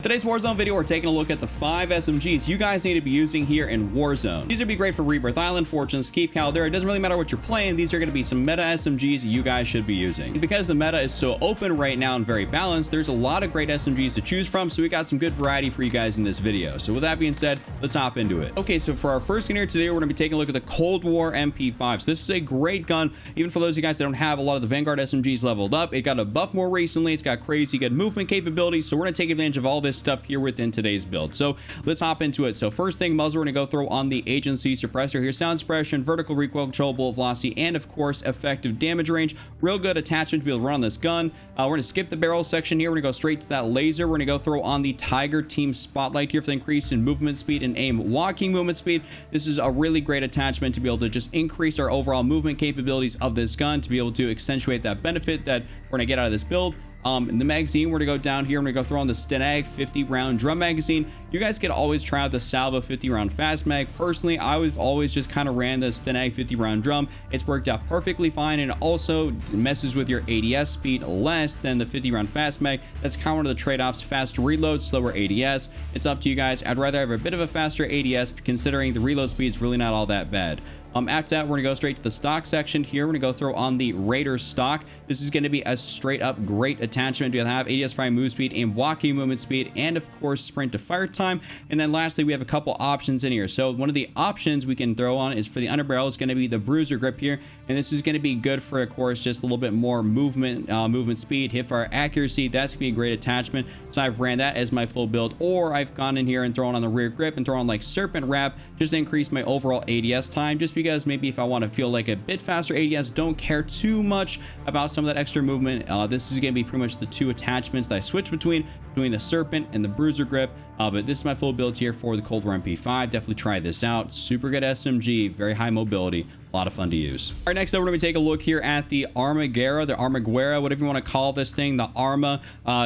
Today's Warzone video, we're taking a look at the 5 SMGs you guys need to be using here in Warzone. These would be great for Rebirth Island, Fortunes, Keep Caldera. It doesn't really matter what you're playing. These are going to be some meta SMGs you guys should be using. And because the meta is so open right now and very balanced, there's a lot of great SMGs to choose from, so we got some good variety for you guys in this video. So with that being said, let's hop into it. Okay, so for our first skin here today, we're going to be taking a look at the Cold War MP5. So this is a great gun, even for those of you guys that don't have a lot of the Vanguard SMGs leveled up. It got a buff more recently. It's got crazy good movement capabilities, so we're going to take advantage of all this stuff here within today's build. So let's hop into it. So first thing, muzzle, we're gonna go throw on the agency suppressor here. Sound suppression, vertical recoil control, bullet velocity, and of course effective damage range. Real good attachment to be able to run on this gun. We're gonna skip the barrel section here. We're gonna go straight to that laser. We're gonna go throw on the Tiger Team Spotlight here for the increase in movement speed and aim walking movement speed. This is a really great attachment to be able to just increase our overall movement capabilities of this gun, to be able to accentuate that benefit that we're gonna get out of this build. In the magazine, we're gonna go down here. I'm gonna go throw on the Stenag 50 round drum magazine. You guys could always try out the Salvo 50 round fast mag. Personally, I've always just kind of ran the Stenag 50 round drum. It's worked out perfectly fine, and it also messes with your ADS speed less than the 50 round fast mag. That's kind of one of the trade-offs: faster reload, slower ADS. It's up to you guys. I'd rather have a bit of a faster ADS, considering the reload speed is really not all that bad. After that, we're gonna go straight to the stock section here. We're gonna go throw on the Raider stock. This is gonna be a straight up great attachment. We'll have ADS fire move speed and walking movement speed, and of course sprint to fire time. And then lastly, we have a couple options in here. So one of the options we can throw on is for the underbarrel is gonna be the bruiser grip here, and this is gonna be good for, of course, just a little bit more movement speed, hip fire accuracy. That's gonna be a great attachment. So I've ran that as my full build, or I've gone in here and thrown on the rear grip and thrown on like serpent wrap just to increase my overall ADS time, just because maybe if I want to feel like a bit faster ADS, don't care too much about some of that extra movement. This is going to be pretty much the two attachments that I switch between the serpent and the bruiser grip. But this is my full build here for the Cold War MP5. Definitely try this out. Super good SMG, very high mobility, a lot of fun to use. All right, next up, we're going to take a look here at the Armaguerra, whatever you want to call this thing, the Arma.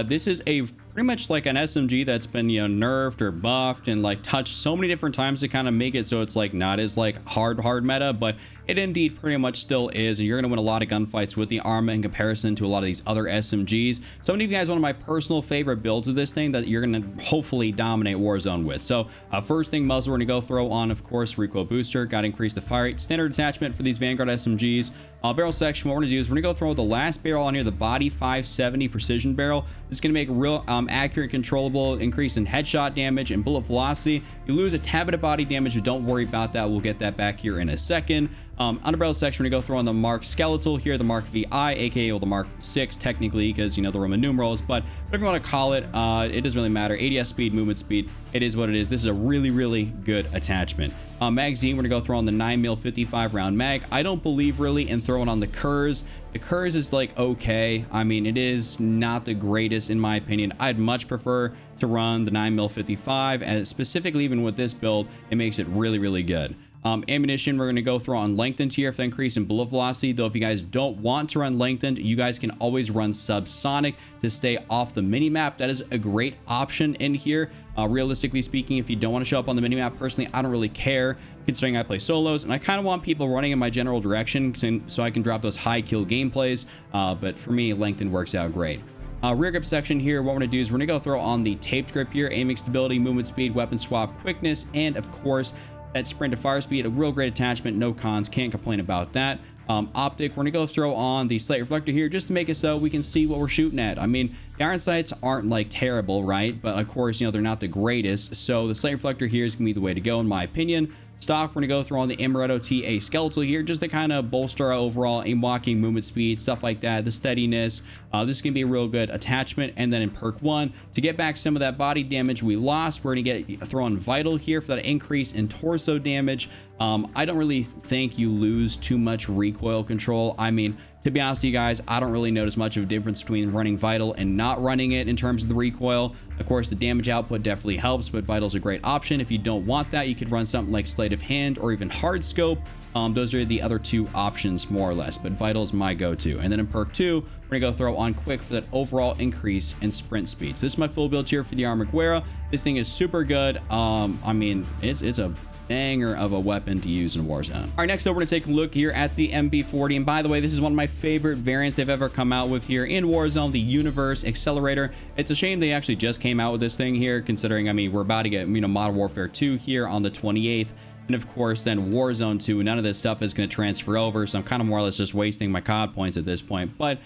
This is a pretty much like an SMG that's been, you know, nerfed or buffed and like touched so many different times to kind of make it so it's like not as like hard meta, but it indeed pretty much still is, and you're going to win a lot of gunfights with the Arma in comparison to a lot of these other SMGs. So I'm going to give you guys one of my personal favorite builds of this thing that you're going to hopefully dominate Warzone with. So first thing, muzzle, we're going to go throw on, of course, recoil booster. Got to increase the fire rate. Standard attachment for these Vanguard SMGs. Barrel section, what we're going to do is we're going to go throw the last barrel on here, the Body 570 precision barrel. This is going to make a real accurate, controllable increase in headshot damage and bullet velocity. You lose a tad bit of body damage, but don't worry about that. We'll get that back here in a second. Underbarrel section, we're gonna go throw on the Mark Skeletal here, the Mark VI, aka the Mark 6 technically, because you know the Roman numerals, but whatever you want to call it, it doesn't really matter. ADS speed, movement speed, it is what it is. This is a really good attachment. Magazine, we're gonna go throw on the 9mm 55 round mag. I don't believe really in throwing on the Kurz. The Kurz is like okay. I mean, it is not the greatest in my opinion. I'd much prefer to run the 9mm 55, and specifically even with this build, it makes it really good. Ammunition, we're going to go throw on lengthened here for the increase in bullet velocity, though if you guys don't want to run lengthened, you guys can always run subsonic to stay off the minimap. That is a great option in here. Realistically speaking, if you don't want to show up on the minimap, personally, I don't really care, considering I play solos, and I kind of want people running in my general direction so I can drop those high kill gameplays, but for me, lengthened works out great. Rear grip section here, what we're going to do is we're going to go throw on the taped grip here, aiming stability, movement speed, weapon swap quickness, and of course, that sprint to fire speed. A real great attachment, no cons, can't complain about that. Optic, we're gonna go throw on the slate reflector here just to make it so we can see what we're shooting at. I mean, the iron sights aren't like terrible, right? But of course, you know, they're not the greatest, so the slate reflector here is gonna be the way to go in my opinion. Stock, we're gonna go throw on the Amaretto TA Skeletal here just to kind of bolster our overall aim walking, movement speed, stuff like that, the steadiness. This is gonna be a real good attachment. And then in perk 1, to get back some of that body damage we lost, we're gonna throw on Vital here for that increase in torso damage. I don't really think you lose too much recoil control. I mean, to be honest with you guys, I don't really notice much of a difference between running Vital and not running it in terms of the recoil. Of course, the damage output definitely helps, but Vital's a great option. If you don't want that, you could run something like Sleight of Hand or even Hard Scope. Those are the other two options more or less, but Vital is my go-to. And then in perk 2, we're gonna go throw on Quick for that overall increase in sprint speed. So this is my full build here for the Armaguerra. This thing is super good. I mean, it's a banger of a weapon to use in Warzone. All right, next up, we're gonna take a look here at the MP40. And by the way, this is one of my favorite variants they've ever come out with here in Warzone, the Universe Accelerator. It's a shame they actually just came out with this thing here, considering, I mean, we're about to get, you know, Modern Warfare 2 here on the 28th. And of course, then Warzone 2, none of this stuff is going to transfer over. So I'm kind of more or less just wasting my COD points at this point. But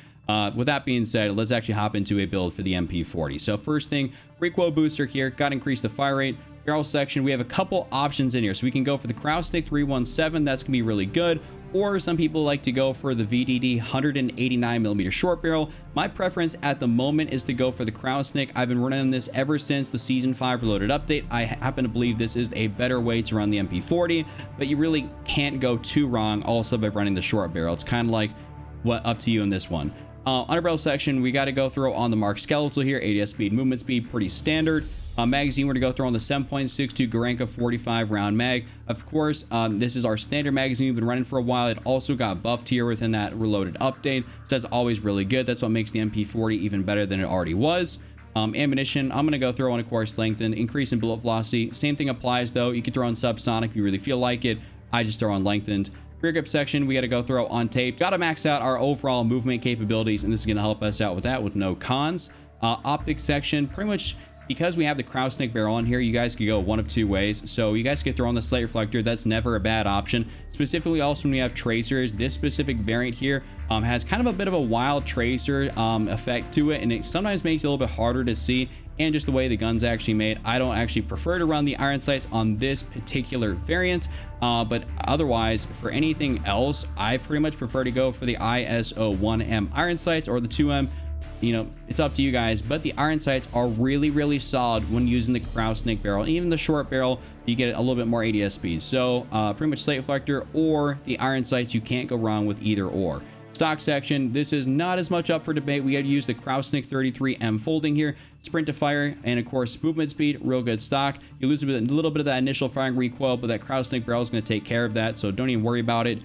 with that being said, let's actually hop into a build for the MP40. So first thing, recoil booster here, got to increase the fire rate. Barrel section, we have a couple options in here. So we can go for the Kraus Stick 317, that's gonna be really good. Or some people like to go for the VDD 189mm short barrel. My preference at the moment is to go for the Kraus Stick. I've been running this ever since the Season 5 Reloaded update. I happen to believe this is a better way to run the MP40, but you really can't go too wrong also by running the short barrel. It's kind of like what up to you in this one. Underbarrel section, we got to go through on the Mark Skeletal here. ADS speed, movement speed, pretty standard. Magazine, we're going to go through on the 7.62 Garanka 45 round mag. Of course, this is our standard magazine we've been running for a while. It also got buffed here within that Reloaded update, so that's always really good. That's what makes the MP40 even better than it already was. Ammunition, I'm going to go throw on, of course, lengthened, increase in bullet velocity. Same thing applies though. You can throw on subsonic if you really feel like it. I just throw on lengthened. Rear grip section, we got to go throw on tape. Got to max out our overall movement capabilities, and this is going to help us out with that with no cons. Optic section, pretty much because we have the Kraus Stick barrel on here, you guys could go one of two ways. So you guys could throw on the slate reflector. That's never a bad option. Specifically also when we have tracers, this specific variant here has kind of a bit of a wild tracer effect to it, and it sometimes makes it a little bit harder to see. And just the way the gun's actually made, I don't actually prefer to run the iron sights on this particular variant, but otherwise for anything else, I pretty much prefer to go for the ISO 1M iron sights or the 2M. You know, it's up to you guys, but the iron sights are really solid when using the Kraus Stick barrel. Even the short barrel, you get a little bit more ADS speed. So pretty much slate reflector or the iron sights, you can't go wrong with either or. Stock section, this is not as much up for debate. We had to use the Kraus Stick 33M folding here, sprint to fire, and of course movement speed, real good stock. You lose a little bit of that initial firing recoil, but that Kraus Stick barrel is going to take care of that, so don't even worry about it.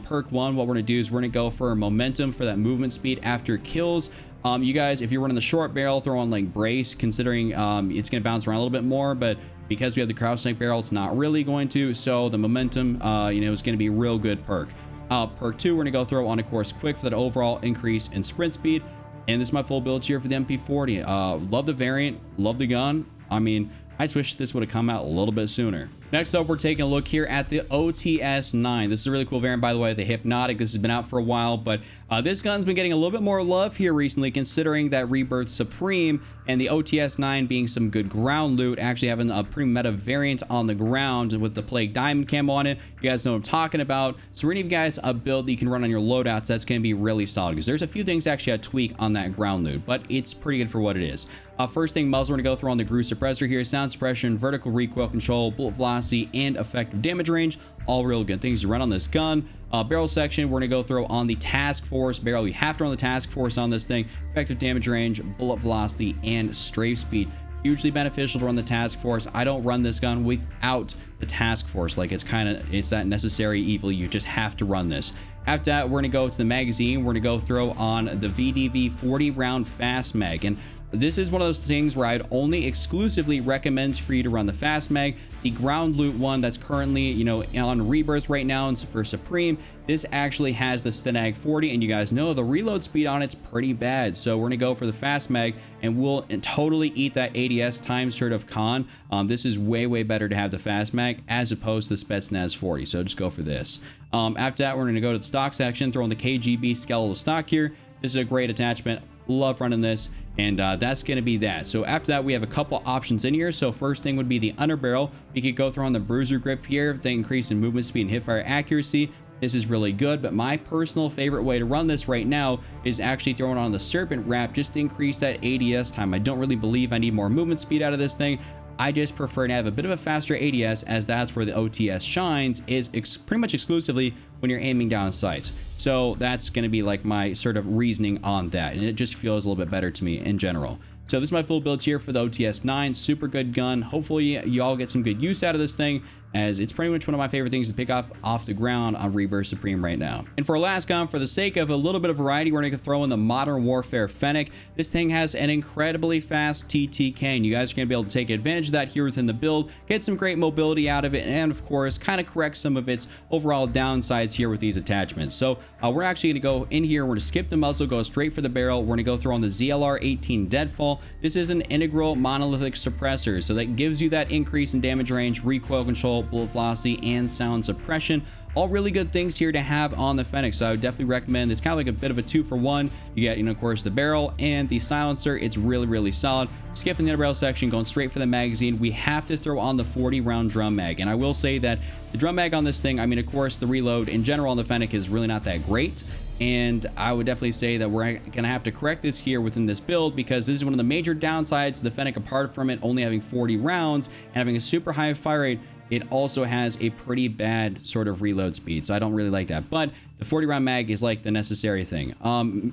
Perk 1, what we're going to do is we're going to go for momentum for that movement speed after kills. You guys, if you're running the short barrel, throw on like brace, considering it's going to bounce around a little bit more, but because we have the Kraus Stick barrel, it's not really going to. So the momentum, you know, is going to be a real good perk. Perk 2, we're going to go throw on, of course, quick for that overall increase in sprint speed. And this is my full build here for the MP40. Love the variant, love the gun. I mean, I just wish this would have come out a little bit sooner. Next up, we're taking a look here at the OTS-9. This is a really cool variant, by the way, the Hypnotic. This has been out for a while, but this gun's been getting a little bit more love here recently, considering that Rebirth Supreme and the OTS-9 being some good ground loot, actually having a pretty meta variant on the ground with the Plague Diamond camo on it. You guys know what I'm talking about. So we're going to give you guys a build that you can run on your loadouts that's going to be really solid, because there's a few things actually I tweak on that ground loot, but it's pretty good for what it is. First thing, muzzle, we're going to go through on the Groove Suppressor here, sound suppression, vertical recoil control, bullet velocity, and effective damage range. All real good things to run on this gun. Barrel section, we're going to go through on the Task Force barrel. You have to run the Task Force on this thing. Effective damage range, bullet velocity, and strafe speed. Hugely beneficial to run the Task Force. I don't run this gun without the Task Force. Like, it's that necessary evil. You just have to run this. After that, we're going to go to the magazine. We're going to go throw on the VDV 40 round fast mag. And this is one of those things where I'd only exclusively recommend for you to run the fast mag. The ground loot one that's currently, you know, on Rebirth right now and for Supreme, this actually has the Stenag 40, and you guys know the reload speed on it's pretty bad. So we're gonna go for the fast mag, and we'll totally eat that ADS time sort of con. This is way better to have the fast mag as opposed to the Spetsnaz 40. So just go for this. After that, we're gonna go to the stock section, throw in the KGB skeletal stock here. This is a great attachment. Love running this. And that's going to be that. So after that, we have a couple options in here. So first thing would be the underbarrel. We could go through on the bruiser grip here. If they increase in movement speed and hipfire accuracy, this is really good. But my personal favorite way to run this right now is actually throwing on the serpent wrap just to increase that ADS time. I don't really believe I need more movement speed out of this thing. I just prefer to have a bit of a faster ADS, as that's where the OTS shines, is pretty much exclusively when you're aiming down sights. So that's going to be like my sort of reasoning on that, and it just feels a little bit better to me in general. So this is my full build here for the OTS-9. Super good gun. Hopefully you all get some good use out of this thing. as it's pretty much one of my favorite things to pick up off the ground on Rebirth Supreme right now. And for our last gun, for the sake of a little bit of variety, we're going to throw in the Modern Warfare Fennec. This thing has an incredibly fast TTK, and you guys are going to be able to take advantage of that here within the build, get some great mobility out of it, and of course, kind of correct some of its overall downsides here with these attachments. So we're actually going to go in here, we're going to skip the muzzle, go straight for the barrel. We're going to go throw on the ZLR 18 Deadfall. This is an integral monolithic suppressor, so that gives you that increase in damage range, recoil control, bullet velocity, and sound suppression. All really good things here to have on the Fennec, so I would definitely recommend. It's kind of like a bit of a 2-for-1. You get, of course, the barrel and the silencer. It's really solid. Skipping the barrel section, going straight for the magazine, we have to throw on the 40-round drum mag. And I will say that the drum mag on this thing, I mean, of course, the reload in general on the Fennec is really not that great. And I would definitely say that we're going to have to correct this here within this build, because this is one of the major downsides of the Fennec, apart from it only having 40 rounds and having a super high fire rate. It also has a pretty bad sort of reload speed, so I don't really like that. But the 40-round mag is like the necessary thing.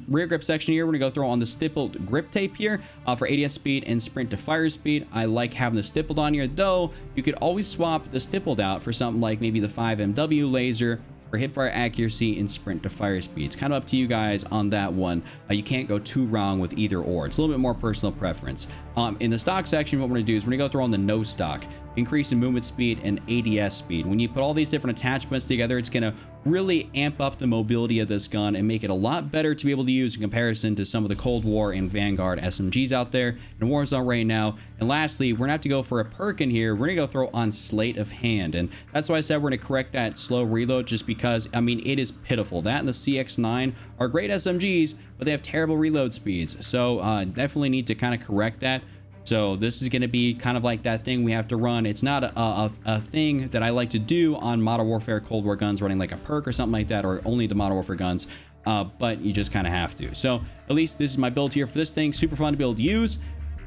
Rear grip section here, we're gonna go throw on the stippled grip tape here for ADS speed and sprint to fire speed. I like having the stippled on here, though you could always swap the stippled out for something like maybe the 5MW laser for hipfire accuracy and sprint to fire speed. It's kind of up to you guys on that one. You can't go too wrong with either or. It's a little bit more personal preference. In the stock section, what we're gonna do is we're gonna go throw on the no stock, increase in movement speed and ADS speed. When you put all these different attachments together, it's gonna really amp up the mobility of this gun and make it a lot better to be able to use in comparison to some of the Cold War and Vanguard SMGs out there in Warzone right now. And lastly, we're gonna have to go for a perk in here. We're gonna go throw on Sleight of Hand, and that's why I said we're gonna correct that slow reload, just because, I mean, it is pitiful. That and the CX-9 are great SMGs, but they have terrible reload speeds. So definitely need to kind of correct that. So this is going to be kind of like that thing we have to run. It's not a thing that I like to do on Modern Warfare Cold War guns, running like a perk or something like that, or only the Modern Warfare guns, but you just kind of have to. So at least this is my build here for this thing. Super fun to be able to use.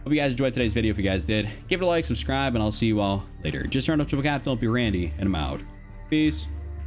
Hope you guys enjoyed today's video. If you guys did, give it a like, subscribe, and I'll see you all later. Just turned up Triple Cap, don't be Randy, and I'm out. Peace.